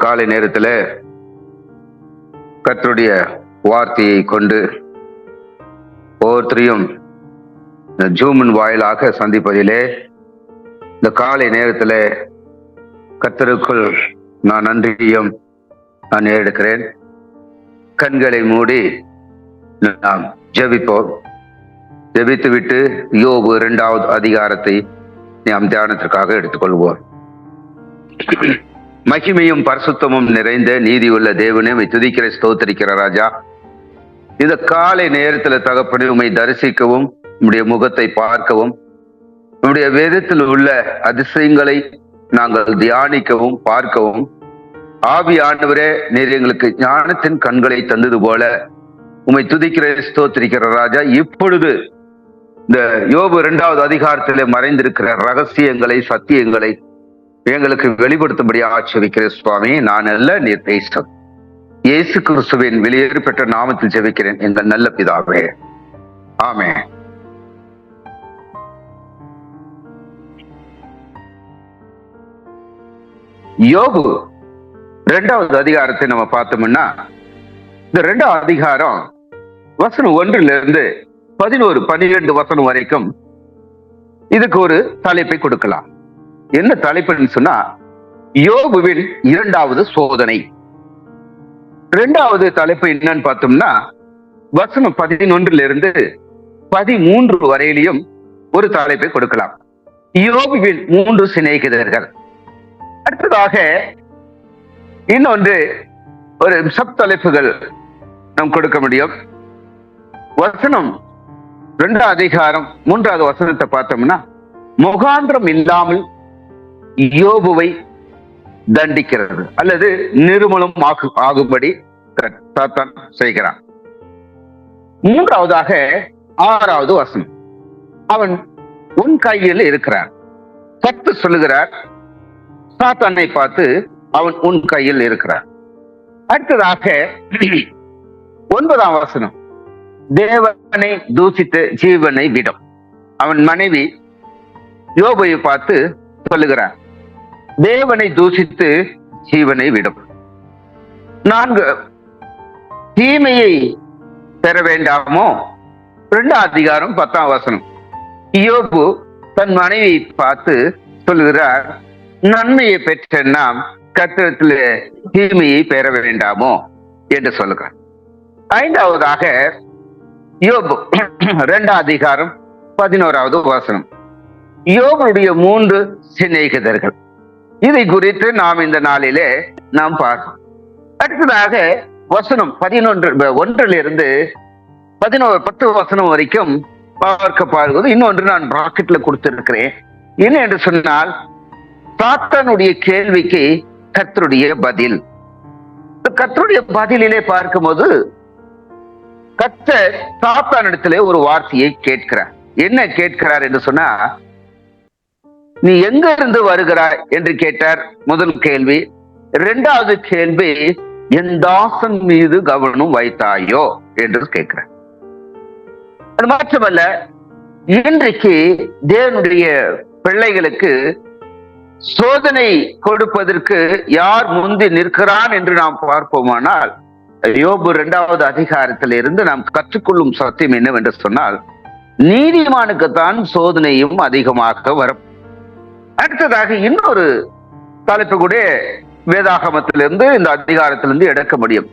காலை நேரத்துல கர்த்தருடைய வார்த்தையை கொண்டு ஒவ்வொருத்தரையும் ஜூமின் வாயிலாக சந்திப்பதிலே இந்த காலை நேரத்துல கர்த்தருக்குள் நான் நன்றியும் நான் எடுக்கிறேன். கண்களை மூடி நாம் ஜெபிப்போம். ஜெபித்து விட்டு யோபு 2வது அதிகாரத்தை நாம் தியானத்திற்காக எடுத்துக்கொள்வோம். மகிமையும் பரிசுத்தமும் நிறைந்த நீதியுள்ள தேவனே, உம்மை துதிக்கிற ஸ்தோத்திரிக்கிற ராஜா, இந்த காலை நேரத்துல தகப்பனே உம்மை தரிசிக்கவும், உம்முடைய முகத்தை பார்க்கவும், உம்முடைய வேதத்தில் உள்ள அதிசயங்களை நாங்கள் தியானிக்கவும் பார்க்கவும் ஆவியானவரே நீர் எங்களுக்கு ஞானத்தின் கண்களை தந்தது போல உம்மை துதிக்கிற ஸ்தோத்திரிக்கிற ராஜா, இப்பொழுது இந்த யோபு 2வது அதிகாரத்திலே மறைந்திருக்கிற ரகசியங்களை சத்தியங்களை எங்களுக்கு வெளிப்படுத்தும்படி ஆட்சேபிக்கிறேன் சுவாமி. நான் அல்ல, நீர் பேசும். இயேசு கிறிஸ்துவின் வெளியேறு பெற்ற நாமத்தில் ஜெபிக்கிறேன் எங்கள் நல்ல பிதாவே, ஆமென். யோபு 2வது அதிகாரத்தை நம்ம பார்த்தோம்னா, இந்த 2வது அதிகாரம் வசனம் 1 11 12 வசனம் வரைக்கும் இதுக்கு ஒரு தலைப்பை கொடுக்கலாம். என்ன தலைப்புன்னு சொன்னா, யோபுவின் 2வது சோதனை. 2வது தலைப்பு என்னன்னு பார்த்தோம்னா, வசனம் 11 13 வரையிலையும் ஒரு தலைப்பை கொடுக்கலாம். யோபுவின் 3 சிநேகிதர்கள். அடுத்ததாக இன்னொன்று ஒரு சப் தலைப்புகள் நாம் கொடுக்க முடியும். வசனம் 2வது அதிகாரம் 3வது வசனத்தை பார்த்தோம்னா, முகாந்திரம் இல்லாமல் யோபுவை தண்டிக்கிறது அல்லது நிர்மூலம் ஆகும்படி சாத்தான் செய்கிறான். 3வதாக 6வது வசனம், அவன் உன் கையில் இருக்கிறான். கர்த்தர் சொல்லுகிறார் சாத்தானை பார்த்து, அவன் உன் கையில் இருக்கிறான். அடுத்ததாக 9ஆம் வசனம், தேவனை தூசித்து ஜீவனை விடும். அவன் மனைவி யோபை பார்த்து சொல்லுகிறார், தேவனை தூசித்து ஜீவனை விடும். 4, தீமையை பெற வேண்டாமோ. 2வது அதிகாரம் 10ஆம் வசனம், யோபு தன் மனைவியை பார்த்து சொல்லுகிறார், நன்மையை பெற்ற நாம் கர்த்தரிடத்தில் தீமையை பெற வேண்டாமோ என்று சொல்லுகிறார். 5வதாக யோபு 2வது அதிகாரம் 11வது வசனம், யோபுடைய 3 சிநேகிதர்கள். இதை குறித்து நாம் இந்த நாளிலே நாம் பார்ப்போம். அடுத்ததாக வசனம் 11 10 வசனம் வரைக்கும் பார்ப்பது. இன்னொன்று நான் பிராக்கெட்ல கொடுத்திருக்கிறேன். என்ன என்று சொன்னால், சாத்தானுடைய கேள்விக்கு கர்த்தருடைய பதில். கர்த்தருடைய பதிலிலே பார்க்கும்போது கர்த்தர் சாத்தானிடத்திலே ஒரு வார்த்தையை கேட்கிறார். என்ன கேட்கிறார் என்று சொன்னா, நீ எங்க இருந்து வருகிறாய் என்று கேட்டார். முதல் கேள்வி. 2வது கேள்வி, என் தாசன் மீது கவனம் வைத்தாயோ என்று கேட்கிறார். அது மாற்றமல்ல, இன்றைக்கு தேவனுடைய பிள்ளைகளுக்கு சோதனை கொடுப்பதற்கு யார் முந்தி நிற்கிறான் என்று நாம் பார்ப்போமானால், யோபு 2வது அதிகாரத்திலிருந்து நாம் கற்றுக்கொள்ளும் சத்தியம் என்னவென்று சொன்னால், நீதிமானுக்குத்தான் சோதனையும் அதிகமாக வரும். அடுத்ததாக இன்னொரு தலைப்பு கூட வேதாகமத்திலிருந்து இந்த அதிகாரத்திலிருந்து எடுக்க முடியும்.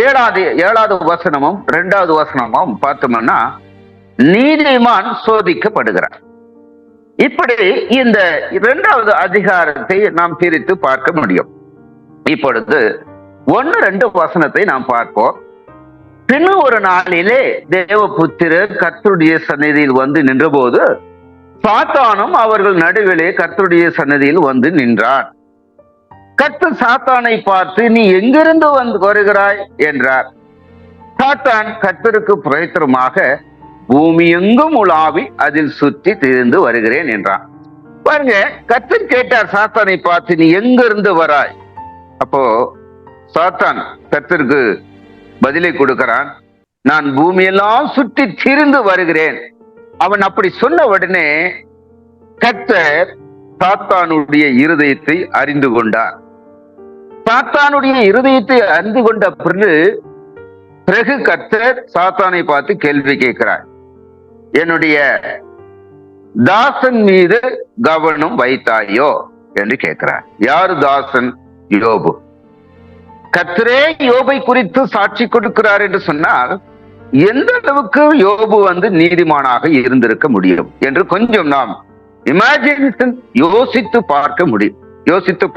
7வது வசனமும் 2வது வசனமும் பார்த்தோம்னா, நீதிமான் சோதிக்கப்படுகிறார். இப்படி இந்த 2வது அதிகாரத்தை நாம் பிரித்து பார்க்க முடியும். இப்பொழுது 1-2 வசனத்தை நாம் பார்ப்போம். பின்னும் ஒரு நாளிலே தேவபுத்திரர் கர்த்தருடைய சந்நிதியில் வந்து நின்றபோது, சாத்தானும் அவர்கள் நடுவிலே கர்த்தருடைய சந்நிதியில் வந்து நின்றான். கர்த்தர் சாத்தானை பார்த்து, நீ எங்கிருந்து வருகிறாய் என்றார். சாத்தான் கர்த்தருக்கு பிரயத்தனமாக, பூமி எங்கும் உலாவி அதில் சுற்றி திரிந்து வருகிறேன் என்றான். பாருங்க, கர்த்தர் கேட்டார் சாத்தானை பார்த்து, நீ எங்கிருந்து வராய்? அப்போ சாத்தான் கர்த்தருக்கு பதிலை கொடுக்கிறான், நான் பூமியெல்லாம் சுற்றி திரிந்து வருகிறேன். அவன் அப்படி சொன்ன உடனே கர்த்தர் சாத்தானுடைய இருதயத்தை அறிந்து கொண்டார். சாத்தானுடைய இருதயத்தை அறிந்து கொண்ட பிறகு கர்த்தர் சாத்தானை பார்த்து கேள்வி கேட்கிறார். என்னுடைய தாசன் மீது கவனம் வைத்தாயோ என்று கேட்கிறார். யாரு தாசன்? யோபு. கர்த்தரே யோபை குறித்து சாட்சி கொடுக்கிறார் என்று சொன்னால் எந்த அளவுக்கு யோபு நீதிமானாக இருந்திருக்க முடியும் என்று கொஞ்சம் நாம் இமேஜினேஷன் யோசித்து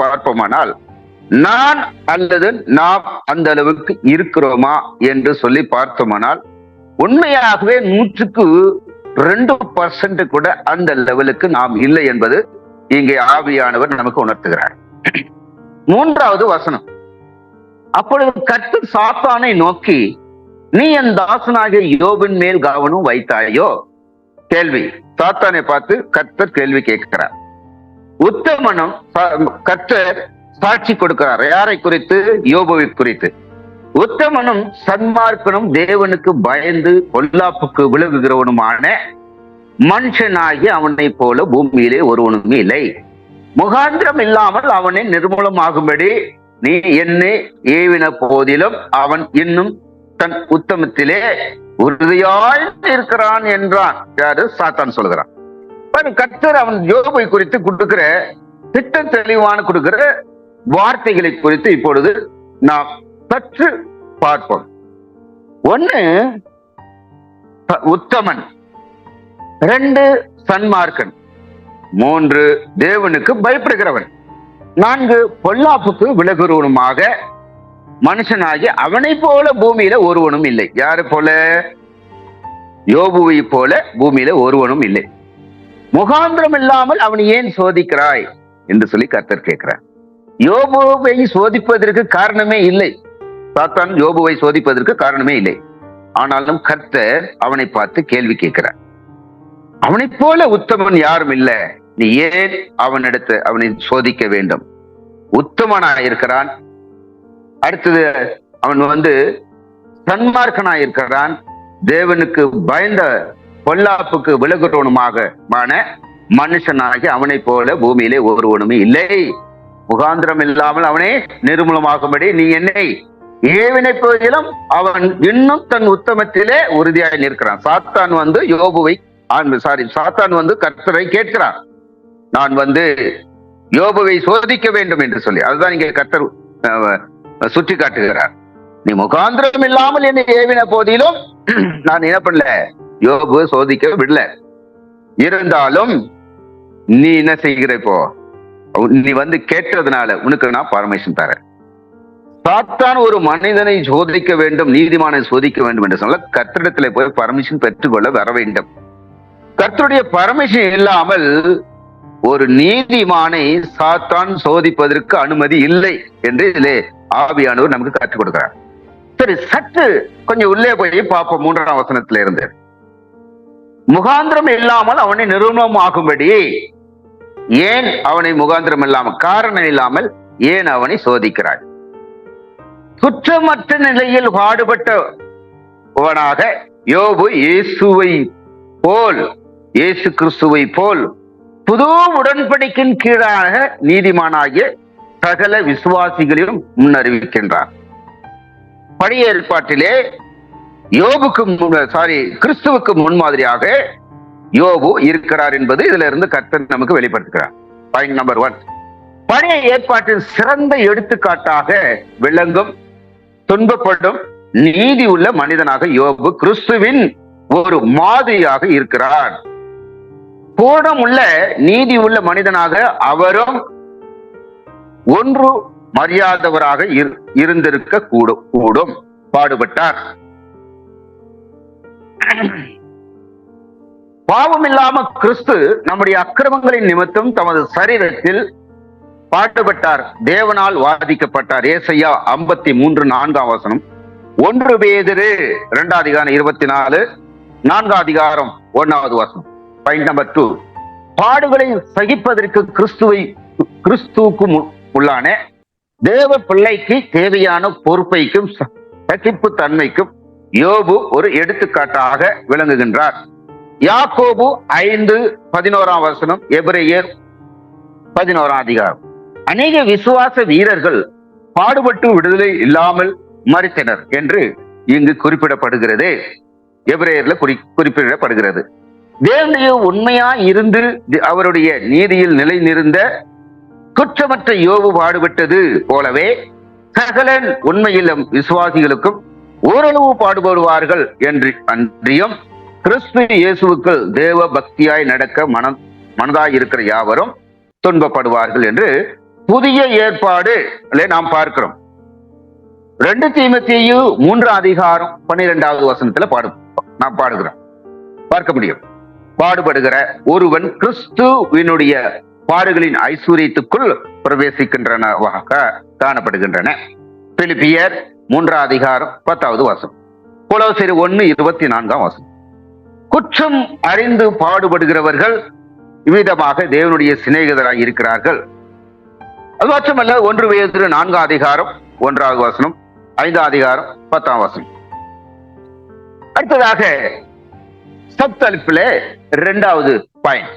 பார்ப்போமானால் நான் அல்லது நாம் அந்த அளவுக்கு இருக்கிறோமா என்று சொல்லி பார்த்தோமானால் உண்மையாகவே 100% கூட அந்த லெவலுக்கு நாம் இல்லை என்பது இங்கே ஆவியானவர் நமக்கு உணர்த்துகிறார். 3வது வசனம். அப்பொழுது கர்த்தர் சாத்தானை நோக்கி, நீ என் தாசனாகிய யோபின் மேல் கவனம் வைத்தாயோ? கேள்வி. சாத்தானை பார்த்து கர்த்தர் கேள்வி கேட்கிறார். உத்தமனும் கர்த்தர் சாட்சி கொடுக்கிறார். யாரை குறித்து? யோபுவை குறித்து. உத்தமனும் சன்மார்க்கனும் தேவனுக்கு பயந்து பொல்லாப்புக்கு விலகுகிறவனுமான மனுஷனாகி அவனை போல பூமியிலே ஒருவனும் இல்லை. முகாந்திரம் இல்லாமல் அவனை நிர்மூலமாகும்படி நீ என்னை ஏவின போதிலும் அவன் இன்னும் தன் உத்தமத்திலே உறுதியாய் இருக்கிறான் என்றான். யாரு? சாத்தான் சொல்கிறான். கர்த்தர் அவன் யோபை குறித்து கொடுக்கிற திட்டம் தெளிவான கொடுக்கிற வார்த்தைகளை குறித்து இப்பொழுது நாம் சற்று பார்ப்போம். 1 உத்தமன், 2 சன்மார்க்கன், 3 தேவனுக்கு பயப்படுகிறவன், 4 பொல்லாப்புக்கு விலகுறவனுமாக மனுஷனாகி அவனை போல பூமியில ஒருவனும் இல்லை. யாரு போல? யோபுவை போல பூமியில ஒருவனும் இல்லை. முகாந்திரம் இல்லாமல் அவன் ஏன் சோதிக்கிறாய் என்று சொல்லி கர்த்தர் கேட்கிறார். யோபுவை சோதிப்பதற்கு காரணமே இல்லை. சாத்தான் யோபுவை சோதிப்பதற்கு காரணமே இல்லை. ஆனாலும் கர்த்தர் அவனை பார்த்து கேள்வி கேட்கிறார். அவனை போல உத்தமன் யாரும் இல்லை, நீ ஏன் அவனை சோதிக்க வேண்டும்? உத்தமனாயிருக்கிறான். அடுத்தது அவன் சன்மார்க்கனாயிருக்கிறான். தேவனுக்கு பயந்த பொல்லாப்புக்கு விலகுறவனுமாக மனுஷனாகி அவனை போல பூமியிலே ஒருவனுமே இல்லை. முகாந்திரம் இல்லாமல் அவனே நிர்மூலமாகும்படி நீ என்னை ஏவினை போதிலும் அவன் இன்னும் தன் உத்தமத்திலே உறுதியாய் நிற்கிறான். சாத்தான் சாத்தான் கர்த்தரை கேட்கிறான், நான் யோபுவை சோதிக்க வேண்டும் என்று சொல்லி. அதுதான் இங்கே கர்த்தர் சுட்டி காட்டுகிறார். நீ முகாந்திரம் இல்லாமல் என்னை ஏவின போதிலும் நான் என்ன பண்ணல, யோபுவை சோதிக்க விடல. இருந்தாலும் நீ என்ன செய்கிற? இப்போ நீ கேட்டதுனால உனக்கு நான் பர்மிஷன் தரேன். சாத்தான் ஒரு மனிதனை சோதிக்க வேண்டும், நீதிமானை சோதிக்க வேண்டும் என்று சொன்னால் கர்த்தரிடத்துல போய் பர்மிஷன் பெற்றுக்கொள்ள வர வேண்டும். கர்த்தருடைய பர்மிஷன் இல்லாமல் ஒரு நீதிமானை சாத்தான் சோதிப்பதற்கு அனுமதி இல்லை என்று இதிலே ஆவியானவர் நமக்கு கற்றுக் கொடுக்கிறார். சரி, சற்று கொஞ்சம் உள்ளே போய் பார்ப்போம். 3ஆம் வசனத்தில இருந்து, முகாந்திரம் இல்லாமல் அவனை நிர்மூலமாகும்படி ஏன் அவனை முகாந்திரம் இல்லாமல், காரணம் இல்லாமல் ஏன் அவனை சோதிக்கிறாய்? குற்றமற்ற நிலையில் பாடுபட்டவனாக யோபு இயேசு கிறிஸ்துவை போல் புது உடன்படிக்கையின் கீழாக நீதிமானாகிய சகல விசுவாசிகளையும் முன்னறிவிக்கின்றார். பழைய ஏற்பாட்டிலே கிறிஸ்துவுக்கு முன்மாதிரியாக யோபு இருக்கிறார் என்பது இதுல இருந்து கர்த்தர் நமக்கு வெளிப்படுத்துகிறார். Point number 1. பழைய ஏற்பாட்டின் சிறந்த எடுத்துக்காட்டாக விளங்கும் துன்பப்படும் நீதி உள்ள மனிதனாக யோபு கிறிஸ்துவின் ஒரு மாதிரியாக இருக்கிறார். கோணமுள்ள நீதி உள்ள மனிதனாக அவரும் ஒன்று மரியாதவராக இருந்திருக்க கூடும். பாடுபட்டார். பாவம் இல்லாம கிறிஸ்து நம்முடைய அக்கிரமங்களின் நிமித்தம் தமது சரீரத்தில் பாடுபட்டார், தேவனால் வாதிக்கப்பட்டார். ஏசாயா 53:4 வசனம், 1 பேதுரு 2 அதிகாரம் 24, 4 அதிகாரம் 1வது வசனம். Point number 2. பாடுகளை சகிப்பதற்கு கிறிஸ்துவுக்கு உள்ளான தேவ பிள்ளைக்கு தேவையான பொறுப்பைக்கும் சகிப்பு தன்மைக்கும் யோபு ஒரு எடுத்துக்காட்டாக விளங்குகின்றார். யாக்கோபு 5:11 வசனம், எபிரேயர் 11 அதிகாரம். அநேக விசுவாச வீரர்கள் பாடுபட்டு விடுதலை இல்லாமல் மறித்தனர் என்று இங்கு குறிப்பிடப்படுகிறது. எபிரேயர்ல குறிப்பிடப்படுகிறது. தேவனுடைய உண்மையா இருந்து அவருடைய நீதியில் நிலை நிறுந்த குற்றமற்ற யோபு பாடுபட்டது போலவே சகல உண்மையிலும் விசுவாசிகளுக்கும் ஓரளவு பாடுபடுவார்கள் என்று அன்றியும் கிறிஸ்து இயேசுவுக்குள் தேவ பக்தியாய் நடக்க மனதாய் இருக்கிற யாவரும் துன்பப்படுவார்கள் என்று புதிய ஏற்பாடு நாம் பார்க்கிறோம். 2 தீமோத்தேயு 3:12 நாம் பார்க்க முடியும். பாடுபடுகிற ஒருவன் கிறிஸ்துவினுடைய பாடுகளின் ஐஸ்வர்யத்துக்குள் பிரவேசிக்கின்றனவாக காணப்படுகின்றன. பிலிப்பியர் 3:10. கொலோசியர் 1:24. குற்றம் அறிந்து பாடுபடுகிறவர்கள் இவ்விதமாக தேவனுடைய சிநேகிதராய் இருக்கிறார்கள். அது மட்டுமல்ல, 1 பேதுரு 4:1, 5:10. அடுத்ததாக சப்தலிப்பிலே 2வது பாயிண்ட்,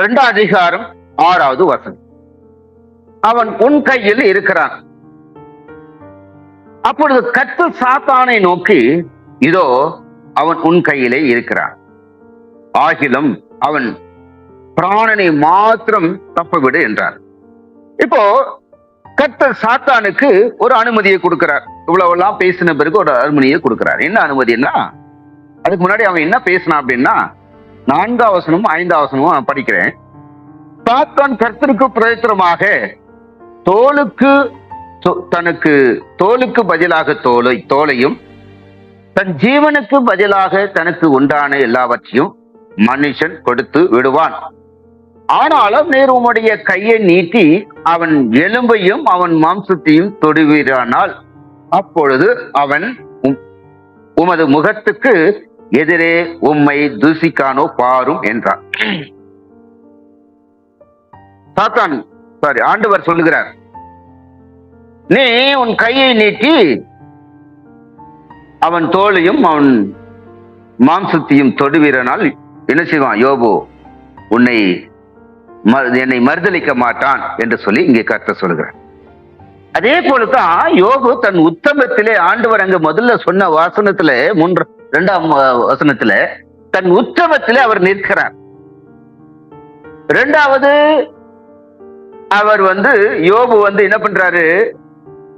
2:6. அவன் உன் கையில் இருக்கிறான். அப்பொழுது கர்த்தர் சாத்தானை நோக்கி, இதோ அவன் உன் கையிலே இருக்கிறான், ஆகிலும் அவன் பிராணனை மாத்திரம் தப்பவிடு என்றார். இப்போ கர்த்தர் சாத்தானுக்கு ஒரு அனுமதியை கொடுக்கிறார். இவ்வளவு எல்லாம் பேசின பிறகு ஒரு அனுமதியை கொடுக்கிறார். என்ன அனுமதினா, அதுக்கு முன்னாடி அவன் என்ன பேசினான் அப்படின்னா, 4ஆம் வசனமும் 5ஆம் வசனமும் படிக்கிறேன். சாத்தான் கர்த்தருக்கு பிரயத்தனமாக தனக்கு தோலுக்கு பதிலாக தோலையும் தன் ஜீவனுக்கு பதிலாக தனக்கு உண்டான எல்லாவற்றையும் மனுஷன் கொடுத்து விடுவான். ஆனாலும் நீர் உம்முடைய கையை நீட்டி அவன் எலும்பையும் அவன் மாம்சத்தையும் தொடுவீரானால் அப்பொழுது அவன் உமது முகத்துக்கு எதிரே உம்மை தூசிக்கானோ பாரும் என்றார். ஆண்டவர் சொல்லுகிறார், நீ உன் கையை நீட்டி அவன் தோலையும் அவன் மாம்சத்தையும் தொடுவீரனால் என்ன செய்வான்? யோபு என்னை மறுதலிக்க மாட்டான் என்று சொல்லி இங்கே கர்த்தர் சொல்லுகிறார். அதே போலதான் யோபு தன் உத்தமத்திலே, ஆண்டவர் அங்க முதல்ல சொன்ன வசனத்துல 2ஆம் வசனத்துல தன் உத்தமத்திலே அவர் நிற்கிறார். 2வது அவர் யோபு என்ன பண்றாரு?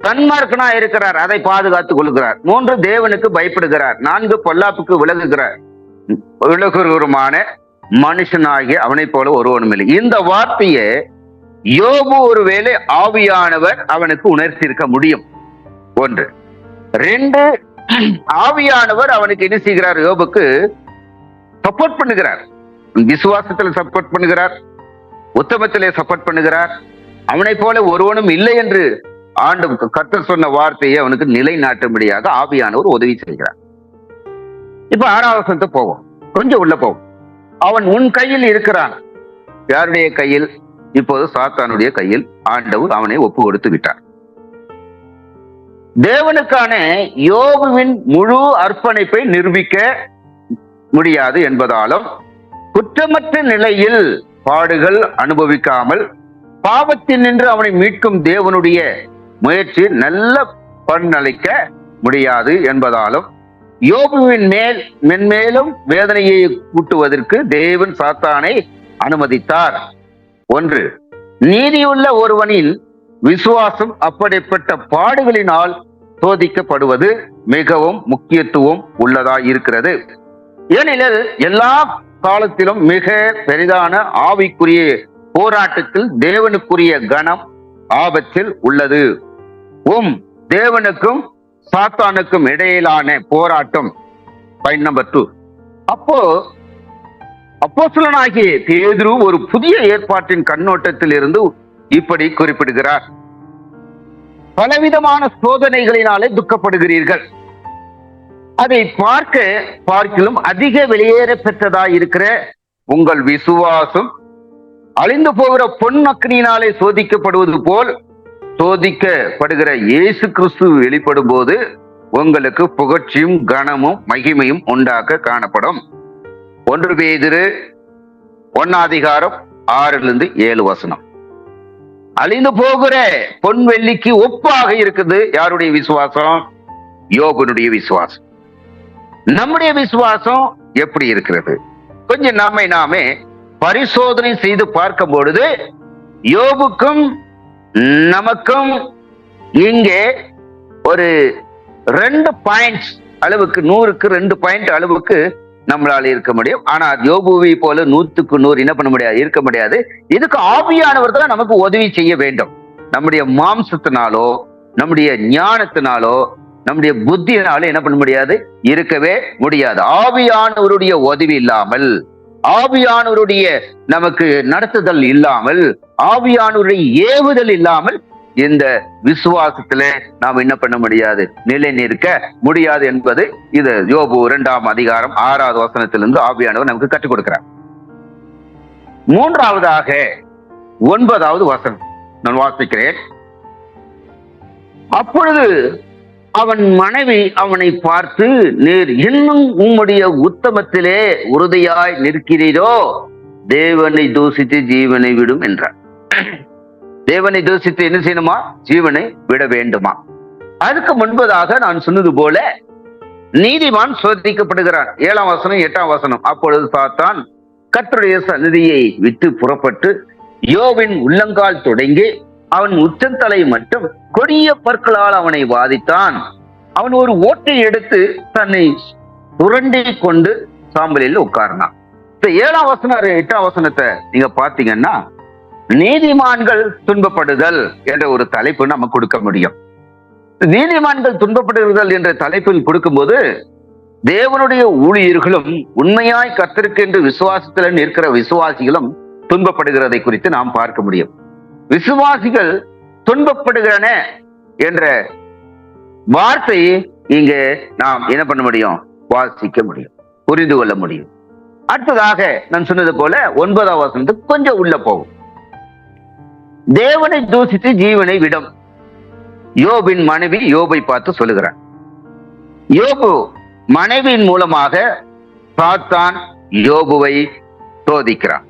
தன்மார்க்கனா இருக்கிறார், அதை பாதுகாத்துக் கொள்கிறார். 3 தேவனுக்கு பயப்படுகிறார். 4 பொல்லாப்புக்கு விலகுருமான மனுஷனாகிய அவனை போல ஒருவனும் இல்லை. இந்த வார்த்தையை யோபு ஒருவேளை ஆவியானவர் அவனுக்கு உணர்த்தியிருக்க முடியும். 1. 2, ஆவியானவர் அவனுக்கு என்ன செய்கிறார்? யோபுக்கு சப்போர்ட் பண்ணுகிறார். விசுவாசத்தில் சப்போர்ட் பண்ணுகிறார், உத்தமத்திலே சப்போர்ட் பண்ணுகிறார். அவனை போல ஒருவனும் இல்லை என்று கர்த்தர் சொன்ன வார்த்தையை அவனுக்கு நிலைநாட்டும்படியாக ஆவியானவர் உதவி செய்கிறார். இப்ப 6ஆம் வசனத்தை போவோம், கொஞ்சம் உள்ள போவோம். அவன் உன் கையில் இருக்கிறான். யாருடைய கையில்? இப்போது சாத்தானுடைய கையில் ஆண்டவர் அவனை ஒப்பு கொடுத்து விட்டார். தேவனுக்கான யோபுவின் முழு அர்ப்பணிப்பை நிரூபிக்க முடியாது என்பதாலும் குற்றமற்ற நிலையில் பாடுகள் அனுபவிக்காமல் பாவத்தில் நின்று அவனை மீட்கும் தேவனுடைய முயற்சி நல்ல பலனளிக்க முடியாது என்பதாலும் யோபுவின் மேல் மென்மேலும் வேதனையை கூட்டுவதற்கு தேவன் சாத்தானை அனுமதித்தார். 1. நீதியுள்ள ஒருவனின் விசுவாசம் அப்படிப்பட்ட பாடுகளினால் சோதிக்கப்படுவது மிகவும் முக்கியத்துவம் உள்ளதாய் இருக்கிறது. ஏனெனில் எல்லா காலத்திலும் மிக பெரிதான ஆவிக்குரிய போராட்டத்தில் தேவனுக்குரிய கனம் ஆபத்தில் உள்ளது. தேவனுக்கும் சாத்தானுக்கும் இடையிலான போராட்டம். Point number 2. அப்போஸ்தலனாகிய பேதுரு ஒரு புதிய ஏற்பாட்டின் கண்ணோட்டத்தில் இருந்து இப்படி குறிப்பிடுகிறார். பலவிதமான சோதனைகளினாலே துக்கப்படுகிறீர்கள். அதை பார்க்கிலும் அதிக வெளியேற பெற்றதாய் இருக்கிற உங்கள் விசுவாசம் அழிந்து போகிற பொன் அக்கினியினாலே சோதிக்கப்படுவது போல் சோதிக்கப்படுகிற இயேசு கிறிஸ்து வெளிப்படும் போது உங்களுக்கு புகழ்ச்சியும் கனமும் மகிமையும் உண்டாக காணப்படும். 1 பேதுரு 1:6-7. அழிந்து போகிற பொன் வெள்ளிக்கு ஒப்பாக இருக்குது. யாருடைய விசுவாசம்? யோபனுடைய விசுவாசம். நம்முடைய விசுவாசம் எப்படி இருக்கிறது? கொஞ்சம் நாமே பரிசோதனை செய்து பார்க்கும் பொழுது யோபுக்கும் நமக்கும் இங்கே ஒரு 2 பாயிண்ட்ஸ் அளவுக்கு, 100க்கு 2 பாயிண்ட் அளவுக்கு நம்மளால இருக்க முடியும். ஆனா யோபுவை போல 100க்கு 100 என்ன பண்ண முடியாது, இருக்க முடியாது. இதுக்கு ஆவியானவர் தான் நமக்கு உதவி செய்ய வேண்டும். நம்முடைய மாம்சத்தினாலோ நம்முடைய ஞானத்தினாலோ நம்முடைய புத்தியினாலும் என்ன பண்ண முடியாது, இருக்கவே முடியாது. ஆவியானவருடைய உதவி இல்லாமல், ஆவியானவருடைய நமக்கு நடத்துதல் இல்லாமல், ஆவியானவருடைய ஏவுதல் இல்லாமல் இந்த விசுவாசத்துல நாம் என்ன பண்ண முடியாது, நிலை நிற்க முடியாது என்பது இது யோபு 2ஆம் அதிகாரம் 6வது வசனத்திலிருந்து ஆவியானவர் நமக்கு கற்றுக் கொடுக்கிறார். 3ஆவதாக 9வது வசனம் நான் வாசிக்கிறேன். அப்பொழுது அவன் மனைவி அவனை பார்த்து, நீர் இன்னும் உம்முடைய உத்தமத்திலே உறுதியாய் நிற்கிறீரோ, தேவனை தூசித்து ஜீவனை விடும் என்றார். தேவனை தூசித்து என்ன செய்யணுமா? ஜீவனை விட வேண்டுமா? அதுக்கு முன்பதாக நான் சொன்னது போல நீதிமான் சோதிக்கப்படுகிறான். 7ஆம் வசனம் 8ஆம் வசனம். அப்பொழுது சாத்தான் கர்த்தருடைய சந்நிதியை விட்டு புறப்பட்டு யோபின் உள்ளங்கால் தொடங்கி அவன் உச்சந்தலை மட்டும் கொடிய பற்களால் அவனை வாதித்தான். அவன் ஒரு ஓட்டை எடுத்து தன்னை புரண்டி கொண்டு சாம்பலில் உட்கார்னான். 7ஆம் வசனம் 8ஆம் வசனத்தை நீங்க பாத்தீங்கன்னா, நீதிமான்கள் துன்பப்படுதல் என்ற ஒரு தலைப்பு நம்ம கொடுக்க முடியும். நீதிமான்கள் துன்பப்படுதல் என்ற தலைப்பில் கொடுக்கும்போது தேவனுடைய ஊழியர்களும் உண்மையாய் கர்த்தருக்கு என்று விசுவாசத்தில் நிற்கிற விசுவாசிகளும் துன்பப்படுகிறதை குறித்து நாம் பார்க்க முடியும். விசுவாசிகள் துன்பப்படுகிறன என்ற வார்த்தையை இங்கே நாம் என்ன பண்ண முடியும், வாசிக்க முடியும், புரிந்து கொள்ள முடியும். அடுத்ததாக நான் சொன்னது போல 9ஆம் வசனத்துக்கு கொஞ்சம் உள்ள போகும். தேவனை தூசித்து ஜீவனை விடும். யோபின் மனைவி யோபை பார்த்து சொல்லுகிறார். யோபு மனைவியின் மூலமாக சாத்தான் யோபுவை சோதிக்கிறான்.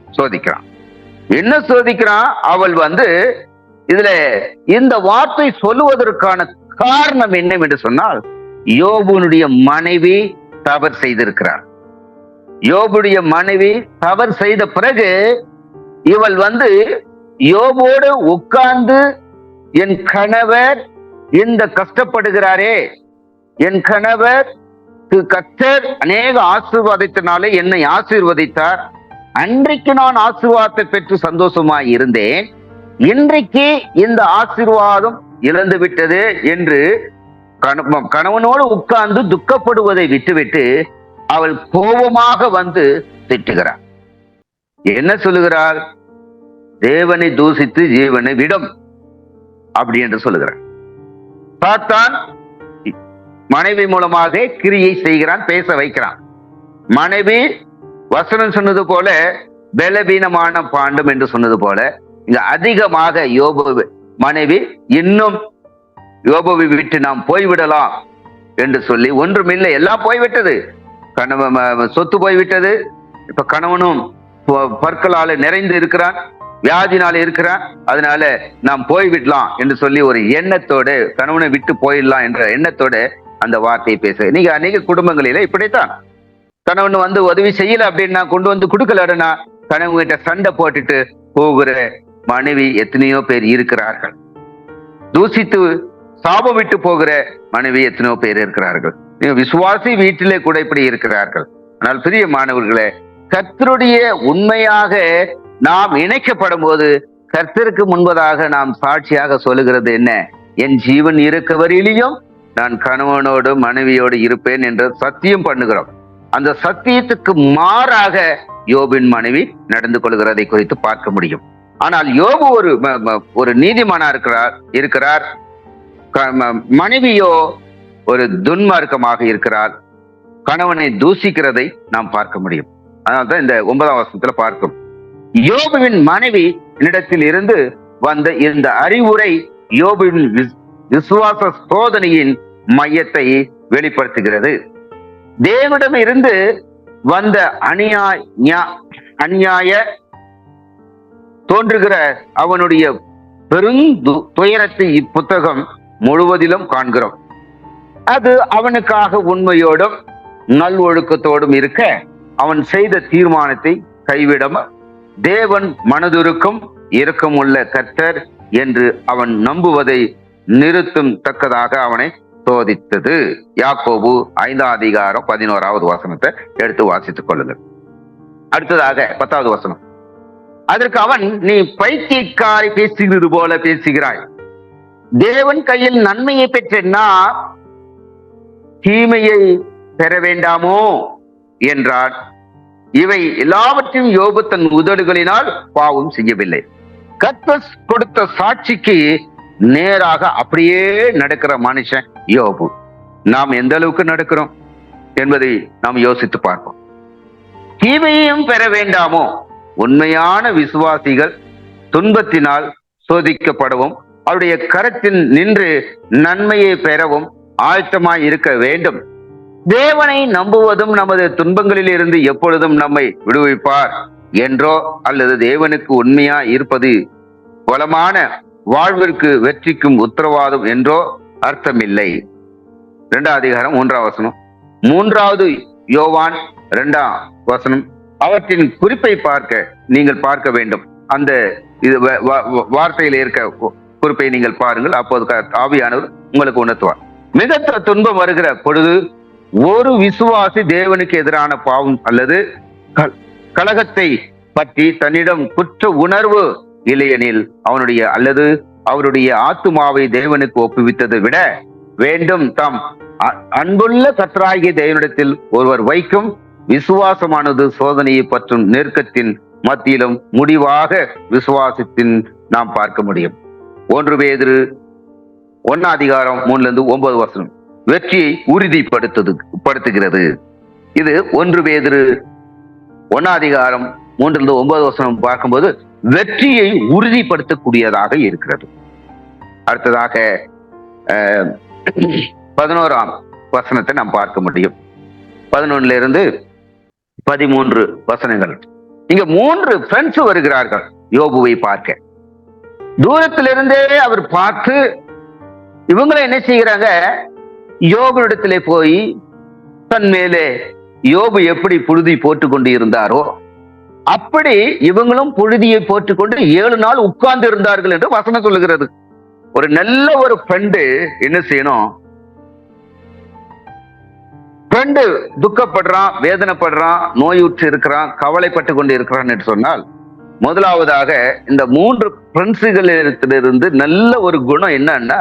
என்ன சோதிக்கிறான்? அவள் இதுல இந்த வார்த்தை சொல்லுவதற்கான காரணம் என்ன என்று சொன்னால், யோபுனுடைய மனைவி தவறு செய்திருக்கிறார். யோபுடைய மனைவி தவறு செய்த பிறகு இவள் யோபோடு உட்கார்ந்து, என் கணவர் இந்த கஷ்டப்படுகிறாரே, என் கணவர் கர்த்தர் அநேக ஆசீர்வாதத்தினாலே என்னை ஆசீர்வதித்தார், அன்றைக்கு நான் ஆசீர்வாதத்தை பெற்று சந்தோஷமாய் இருந்தேன், இன்றைக்கு இந்த ஆசீர்வாதம் இழந்து விட்டது என்று கணவனோடு உட்கார்ந்து துக்கப்படுவதை விட்டுவிட்டு அவள் கோபமாக திட்டுகிறார். என்ன சொல்லுகிறாள்? தேவனை தூசித்து ஜீவனை விடும் அப்படி என்று சொல்லுகிறார். சாத்தான் மனைவி மூலமாக கிரியை செய்கிறான், பேச வைக்கிறான். மனைவி வசனம் சொன்னது போல பலவீனமான பாண்டம் என்று சொன்னது போல இங்க அதிகமாக யோபு மனைவி இன்னும் யோபுவை விட்டு நாம் போய்விடலாம் என்று சொல்லி, ஒன்றுமில்லை, எல்லாம் போய்விட்டது, சொத்து போய்விட்டது, இப்ப கணவனும் பற்களால நிறைந்து இருக்கிறான், வியாதினால இருக்கிறான், அதனால நாம் போய்விடலாம் என்று சொல்லி ஒரு எண்ணத்தோடு, கணவனை விட்டு போயிடலாம் என்ற எண்ணத்தோடு அந்த வார்த்தையை பேச. நீங்க அநேக குடும்பங்களில இப்படித்தான், கணவன் உதவி செய்யல அப்படின்னா, கொண்டு கொடுக்கலன்னா கணவன் கிட்ட சண்டை போட்டுட்டு போகிற மனைவி எத்தனையோ பேர் இருக்கிறார்கள். தூசித்து சாபம் விட்டு போகிற மனைவி எத்தனையோ பேர் இருக்கிறார்கள். விசுவாசி வீட்டிலே கூட இப்படி இருக்கிறார்கள். ஆனால் பிரியமானவர்களே, கர்த்தருடைய உண்மையாக நாம் இணைக்கப்படும் போது கர்த்தருக்கு முன்பதாக நாம் சாட்சியாக சொல்லுகிறது என்ன? என் ஜீவன் இருக்க வரையிலையும் நான் கணவனோடு மனைவியோடு இருப்பேன் என்று சத்தியம் பண்ணுகிறோம். அந்த சத்தியத்துக்கு மாறாக யோபின் மனைவி நடந்து கொள்கிறதை குறித்து பார்க்க முடியும். ஆனால் யோபு ஒரு நீதிமானா இருக்கிறார், மனைவியோ ஒரு துன்மார்க்கமாக இருக்கிறார், கணவனை தூசிக்கிறதை நாம் பார்க்க முடியும். அதனால்தான் இந்த 9ஆம் வசனத்துல பார்க்கும். யோபுவின் மனைவி இடத்தில் இருந்து வந்த இந்த அறிவுரை யோபுவின் விசுவாச சோதனையின் மையத்தை வெளிப்படுத்துகிறது. தேவனிடம் இருந்து வந்த அநியாய தோன்றுகிற அவனுடைய துயரத்தை இப்புத்தகம் முழுவதிலும் காண்கிறோம். அது அவனுக்காக உண்மையோடும் நல்லொழுக்கத்தோடும் இருக்க அவன் செய்த தீர்மானத்தை கைவிடாம தேவன் மனதுருக்கும் இரக்கமுள்ள கர்த்தர் என்று அவன் நம்புவதை நிறுத்தும் தக்கதாக அவனை சோதித்தது. யாக்கோபு 5ஆம் அதிகாரம் 11வது வசனத்தை எடுத்து வாசித்துக் கொள்ளுங்கள். அடுத்ததாக 10வது வசனம். அதற்கு அவன், நீ பைத்தியக்காரி பேசுகிறது போல பேசுகிறாய். தேவன் கையில் நன்மையை பெற்ற நான் தீமையை பெற வேண்டாமோ என்றான். இவை எல்லாவற்றையும் யோபு தன் உதடுகளினால் பாவம் செய்யவில்லை. கர்த்தர் கொடுத்த சாட்சிக்கு நேராக அப்படியே நடக்கிற மனுஷன் யோபு. நாம் எந்த அளவுக்கு நடக்கிறோம் என்பதை நாம் யோசித்து பார்ப்போம். தீமையையும் பெற வேண்டாமோ? உண்மையான விசுவாசிகள் துன்பத்தினால் சோதிக்கப்படவும் அவருடைய கரத்தில் நின்று நன்மையை பெறவும் ஆயத்தமாய் இருக்க வேண்டும். தேவனை நம்புவதும் நமது துன்பங்களில் இருந்து எப்பொழுதும் நம்மை விடுவிப்பார் என்றோ அல்லது தேவனுக்கு உண்மையா இருப்பது வளமான வாழ்விற்கு வெற்றிக்கும் உத்தரவாதம் என்றோ அர்த்தமில்லை. 2ஆம் அதிகாரம் 3ஆம் வசனம். 3வது யோவான் 2ஆம் வசனம். அவற்றின் குறிப்பை பார்க்க நீங்கள் பார்க்க வேண்டும். அந்த இது வார்த்தையில் இருக்க குறிப்பை நீங்கள் பாருங்கள். அப்போது ஆவியானவர் உங்களுக்கு உணர்த்துவார். மிக துன்பம் வருகிற பொழுது ஒரு விசுவாசி தேவனுக்கு எதிரான பாவம் அல்லது கலகத்தை பற்றி தன்னிடம் குற்ற உணர்வு இல்லையெனில் அவருடைய ஆத்துமாவை தேவனுக்கு ஒப்புவித்ததை விட வேண்டும் தாம் அன்புள்ள கர்த்தராகிய தேவனிடத்தில் ஒருவர் வைக்கும் விசுவாசமானது சோதனையை பற்றும் நெருக்கத்தின் மத்தியிலும் முடிவாக விசுவாசத்தின் நாம் பார்க்க முடியும். 1 பேதுரு 1ஆம் அதிகாரம் 3-9 வசனம் வெற்றியை உறுதிப்படுத்துகிறது. இது 1 பேதுரு 1ஆம் அதிகாரம் 3-9 வசனம் பார்க்கும்போது வெற்றியை உறுதிப்படுத்தக்கூடியதாக இருக்கிறது. அடுத்ததாக 11ஆம் வசனத்தை நாம் பார்க்க முடியும். 11-13 வசனங்கள். இங்க 3 ஃப்ரெண்ட்ஸ் வருகிறார்கள் யோபுவை பார்க்க. தூரத்திலிருந்தே அவர் பார்த்து இவங்களை என்ன செய்கிறாங்க, யோபுவிடத்திலே போய் தன் மேலே யோபு எப்படி புழுதி போட்டு கொண்டு இருந்தாரோ அப்படி இவங்களும் புழுதியை போட்டுக்கொண்டு 7 நாள் உட்கார்ந்து இருந்தார்கள் என்று வசனம் சொல்லுகிறது. ஒரு நல்ல ஒரு ஃப்ரெண்டு என்ன செய்யணும்? ஃப்ரெண்டு துக்கப்படுறான், வேதனைப்படுறான், நோயுற்று இருக்கிறான், கவலைப்பட்டு கொண்டு இருக்கிறான் என்று சொன்னால் முதலாவதாக இந்த 3 ஃப்ரெண்ட்ஸுகளிடத்திலிருந்து நல்ல ஒரு குணம் என்னன்னா,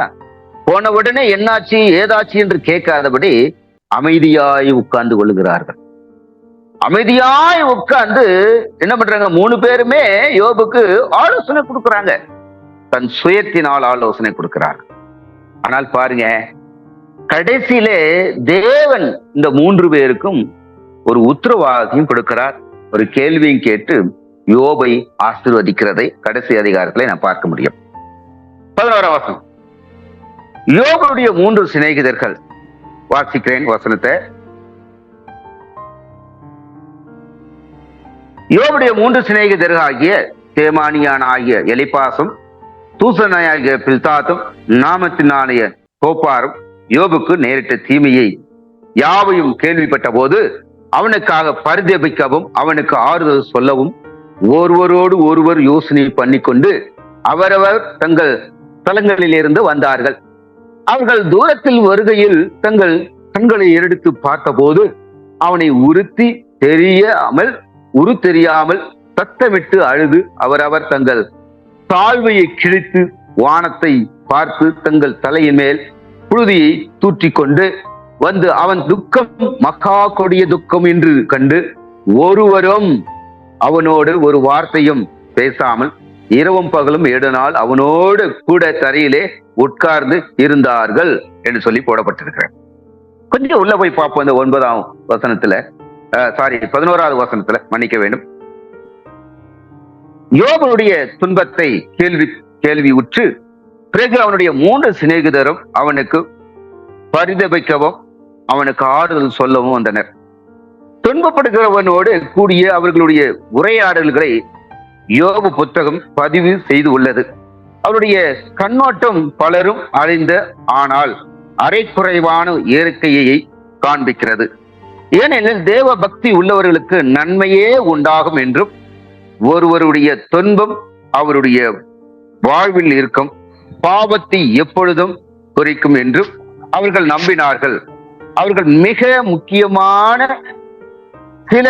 போன உடனே என்னாச்சு ஏதாச்சு என்று கேட்காதபடி அமைதியாய் உட்கார்ந்து கொள்கிறார்கள். அமைதியாய் உட்கார்ந்து என்ன பண்றாங்க? 3 பேருமே யோபுக்கு ஆலோசனை கொடுக்குறாங்க. தன் சுயத்தினால் ஆலோசனை கொடுக்கிறார். ஆனால் பாருங்க, கடைசியிலே தேவன் இந்த 3 பேருக்கும் ஒரு உத்தரவாதத்தையும் கொடுக்கிறார். ஒரு கேள்வியும் கேட்டு யோபை ஆசீர்வதிக்கிறதை கடைசி அதிகாரத்திலே நான் பார்க்க முடியும். 11ஆம் வசனம். யோபுடைய 3 சிநேகிதர்கள். வாசிக்கிறேன் வசனத்தை. யோபுடைய 3 சிநேகிதர்கள் ஆகிய தேமானியான ஆகிய எலிபாசும், தூசனாகிய பில்தாத்தும், நாமத்தினாகிய கோப்பாரும் யோபுக்கு நேரிட்ட தீமையை யாவையும் கேள்விப்பட்ட போது அவனுக்காக பரிதபிக்கவும் அவனுக்கு ஆறுதல் சொல்லவும் ஒருவரோடு ஒருவர் யோசனை பண்ணிக்கொண்டு அவரவர் தங்கள் தலங்களிலிருந்து வந்தார்கள். அவர்கள் தூரத்தில் வருகையில் தங்கள் கண்களை எடுத்து பார்த்தபோது அவனை உரு தெரியாமல் சத்தமிட்டு அழுது அவரவர் தங்கள் தாழ்வையை கிழித்து வானத்தை பார்த்து தங்கள் தலையின் மேல் புழுதியை தூற்றிக்கொண்டு வந்து அவன் துக்கம் மக்கா கொடிய துக்கம் என்று கண்டு ஒருவரும் அவனோடு ஒரு வார்த்தையும் பேசாமல் இரவும் பகலும் 7 நாள் அவனோடு கூட தரையிலே உட்கார்ந்து இருந்தார்கள் என்று சொல்லி போடப்பட்டிருக்கிறார். கொஞ்சம் உள்ள போய் பார்ப்போம். இந்த 9ஆம் வசனத்துல 11ஆவது வசனத்துல மன்னிக்க வேண்டும். யோபுடைய துன்பத்தை கேள்வி உற்று பிறகு அவனுடைய 3 சிநேகிதரும் அவனுக்கு பரிதபிக்கவும் அவனுக்கு ஆறுதல் சொல்லவும் வந்தனர். துன்பப்படுகிறவனோடு கூடிய அவர்களுடைய உரையாடல்களை யோபு புத்தகம் பதிவு செய்து உள்ளது. அவருடைய கண்ணோட்டம் பலரும் அறிந்த ஆனால் அரைக்குறைவான இயற்கையை காண்பிக்கிறது. ஏனெனில் தேவ பக்தி உள்ளவர்களுக்கு நன்மையே உண்டாகும் என்றும் ஒருவருடைய துன்பம் அவருடைய வாழ்வில் இருக்கும் பாவத்தை எப்பொழுதும் குறிக்கும் என்றும் அவர்கள் நம்பினார்கள். அவர்கள் மிக முக்கியமான சில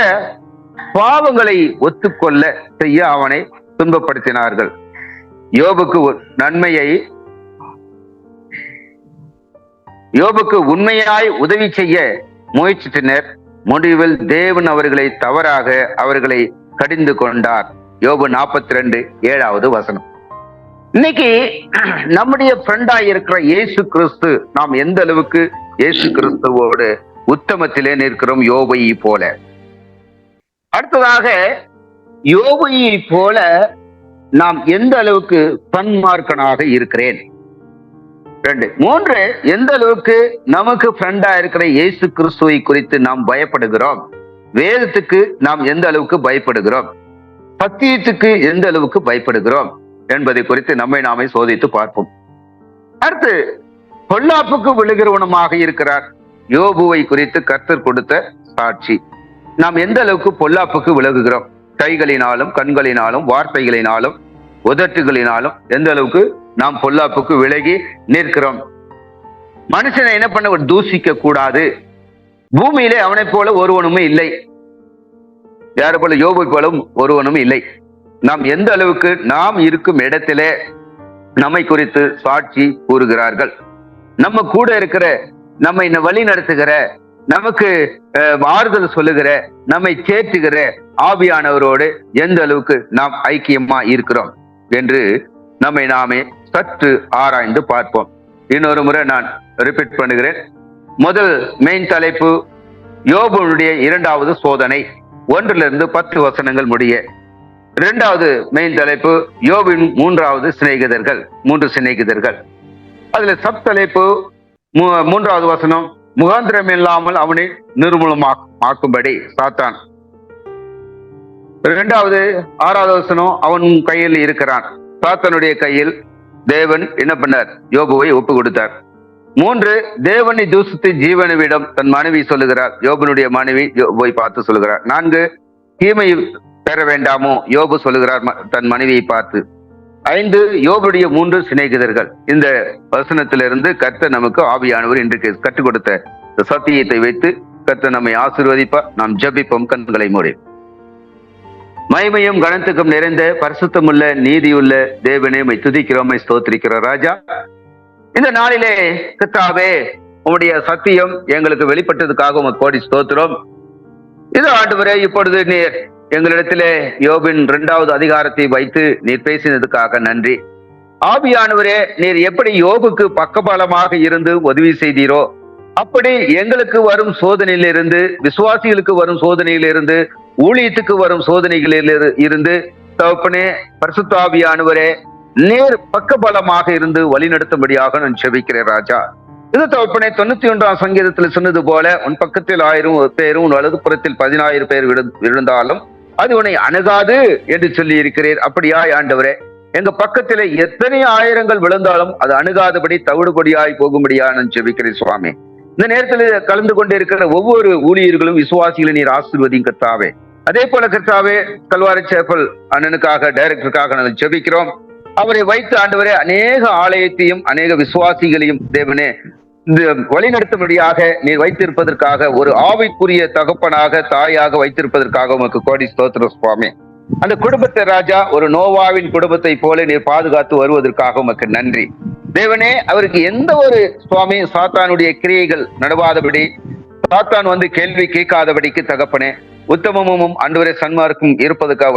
பாவங்களை ஒத்துக்கொள்ள செய்ய அவனை துன்பப்படுத்தினார்கள். யோபுக்கு உண்மையாய் உதவி செய்ய முயற்சித்தனர். முடிவில் தேவன் அவர்களை கடிந்து கொண்டார். யோபு 42:7 இன்னைக்கு நம்முடைய ஃப்ரெண்டா இருக்கிற இயேசு கிறிஸ்து, நாம் எந்த அளவுக்கு இயேசு கிறிஸ்துவோடு உத்தமத்திலே நிற்கிறோம் யோபையை போல. அடுத்ததாக யோபையை போல நாம் எந்த அளவுக்கு பன்மார்க்கனாக இருக்கிறேன். 2, 3 எந்த அளவுக்கு நமக்கு ஃப்ரெண்டா இருக்கிற இயேசு கிறிஸ்துவை குறித்து நாம் பயப்படுகிறோம். வேதத்துக்கு நாம் எந்த அளவுக்கு பயப்படுகிறோம், சத்தியத்துக்கு எந்த அளவுக்கு பயப்படுகிறோம் என்பதை குறித்து நம்மை நாமே சோதித்து பார்ப்போம். அடுத்து பொல்லாப்புக்கு விழுகிறவனுமாக இருக்கிறார். யோபுவை குறித்து கர்த்தர் கொடுத்த சாட்சி. நாம் எந்த அளவுக்கு பொல்லாப்புக்கு விலகுகிறோம், கைகளினாலும் கண்களினாலும் வார்த்தைகளினாலும் உதட்டுகளினாலும் எந்த அளவுக்கு நாம் பொல்லாப்புக்கு விலகி நிற்கிறோம். மனுஷனை என்ன பண்ண தூசிக்க கூடாது. பூமியிலே அவனை போல ஒருவனுமே இல்லை, யாரை போல யோபை போல ஒருவனும் இல்லை. நாம் எந்த அளவுக்கு நாம் இருக்கும் இடத்திலே நம்மை குறித்து சாட்சி கூறுகிறார்கள். நம்ம கூட இருக்கிற, நம்மை வழி நடத்துகிற, நமக்கு ஆறுதல் சொல்லுகிற, நம்மை தேற்றுகிற ஆவியானவரோடு எந்த அளவுக்கு நாம் ஐக்கியமா இருக்கிறோம் என்று நம்மை நாமே சற்று ஆராய்ந்து பார்ப்போம். இன்னொரு முறை நான் ரிப்பீட் பண்ணுகிறேன். முதல் மெயின் தலைப்பு யோபுடைய 2வது சோதனை, 1-10 முடிய. 2வது மெயின் தலைப்பு யோபின் 3 சிநேகிதர்கள். அதுல சப் தலைப்பு 3வது வசனம், முகாந்திரம் இல்லாமல் அவனை நிர்மூலமாக்கும்படி சாத்தான். 2வது 6வது வசனம், அவன் கையில் இருக்கிறான். சாத்தானுடைய கையில் தேவன் என்ன பண்ணார், யோபுவை ஒப்பு கொடுத்தார். 3, தேவனை தூசித்து ஜீவனுவிடம் தன் மனைவி சொல்லுகிறார். யோபனுடைய மனைவி யோபுவை பார்த்து சொல்லுகிறார். 4, தீமை பெற வேண்டாமோ யோபு சொல்லுகிறார் தன் மனைவியை பார்த்து. 5, யோபுடைய 3 சிநேகிதர்கள். இந்த வசனத்திலிருந்து கர்த்தர் நமக்கு ஆவியானவர் இன்றைக்கு கற்றுக் கொடுத்த சத்தியத்தை வைத்து கர்த்தர் நம்மை ஆசீர்வதிப்பார். நாம் ஜெபிப்போம். கண்களை மூடி. மகிமையும் கனத்துக்கும் நிறைந்த பரிசுத்தமுள்ள நீதியுள்ள தேவனே, உம்மை துதிக்கிறோம், உம்மை ஸ்தோத்திரிக்கிறோம் ராஜா. இந்த நாளிலே கர்த்தாவே, உம்முடைய சத்தியம் எங்களுக்கு வெளிப்பட்டதுக்காக உமக்கு கோடி ஸ்தோத்திரம். இது ஆண்டவரே, இப்பொழுது நீர் எங்களிடத்திலே யோபின் 2வது அதிகாரத்தை வைத்து நீர் பேசினதுக்காக நன்றி. ஆவியானவரே, நீர் எப்படி யோபுக்கு பக்கபலமாக இருந்து உதவி செய்தீரோ, அப்படி எங்களுக்கு வரும் சோதனையிலிருந்து, விசுவாசிகளுக்கு வரும் சோதனையிலிருந்து, ஊழியத்துக்கு வரும் சோதனைகளில் இருந்து தகப்பனே, பரிசுத்த ஆவியானவரே, நீர் பக்கபலமாக இருந்து வழிநடத்தும்படியாக நான் செபிக்கிறேன் ராஜா. இது தகப்பனே, 91ஆம் சங்கீதத்தில் சொன்னது போல, உன் பக்கத்தில் 1000 பேரும் உன் வலது புறத்தில் 10,000 பேர் விழுந்தாலும் அது உன்னை அணுகாது என்று சொல்லி இருக்கிறேன். அப்படியாய் ஆண்டவரே, எங்க பக்கத்திலே எத்தனை ஆயிரங்கள் விழுந்தாலும் அது அணுகாதபடி தவிடுபடியாய் போகும்படியா நான் செபிக்கிறேன் சுவாமி. இந்த நேரத்தில் கலந்து கொண்டிருக்கிற ஒவ்வொரு ஊழியர்களும் விசுவாசிகளை நீர் ஆசீர்வதியும் கர்த்தாவே. அதே போல கர்த்தாவே, கல்வாரி சேப்பல் அண்ணனுக்காக, டைரக்டருக்காக நாங்கள் ஜெபிக்கிறோம். அவரை வைத்து ஆண்டவரே, அநேக ஆலயத்தையும் அநேக விசுவாசிகளையும் தேவனே வழிநடத்தும்படியாக நீர் வைத்திருப்பதற்காக, ஒரு ஆவிக்குரிய தகப்பனாக, தாயாக வைத்திருப்பதற்காக உமக்கு கோடி ஸ்தோத்திரம் சுவாமி. அந்த குடும்பத்தை ராஜா, ஒரு நோவாவின் குடும்பத்தை போல நீர் பாதுகாத்து வருவதற்காக உமக்கு நன்றி தேவனே. அவருக்கு எந்த ஒரு சுவாமி சாத்தானுடைய கிரியைகள் நடவாதபடி, சாத்தான் வந்து கேள்வி கேட்காதபடிக்கு தகப்பனே, உத்தமமும் ஆண்டவரே சன்மார்க்கும்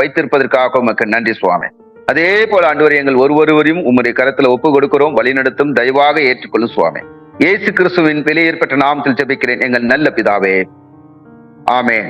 வைத்திருப்பதற்காக உமக்கு நன்றி சுவாமி. அதே போல ஆண்டவரே, எங்கள் ஒருவரையும் உம்முடைய கரத்துல ஒப்பு கொடுக்கிறோம். வழிநடத்தும் தயவாக ஏற்றுக்கொள்ளும் சுவாமி. இயேசு கிறிஸ்துவின் விலையேற்பட்ட நாமத்தில் ஜெபிக்கிறேன் எங்கள் நல்ல பிதாவே, ஆமென்.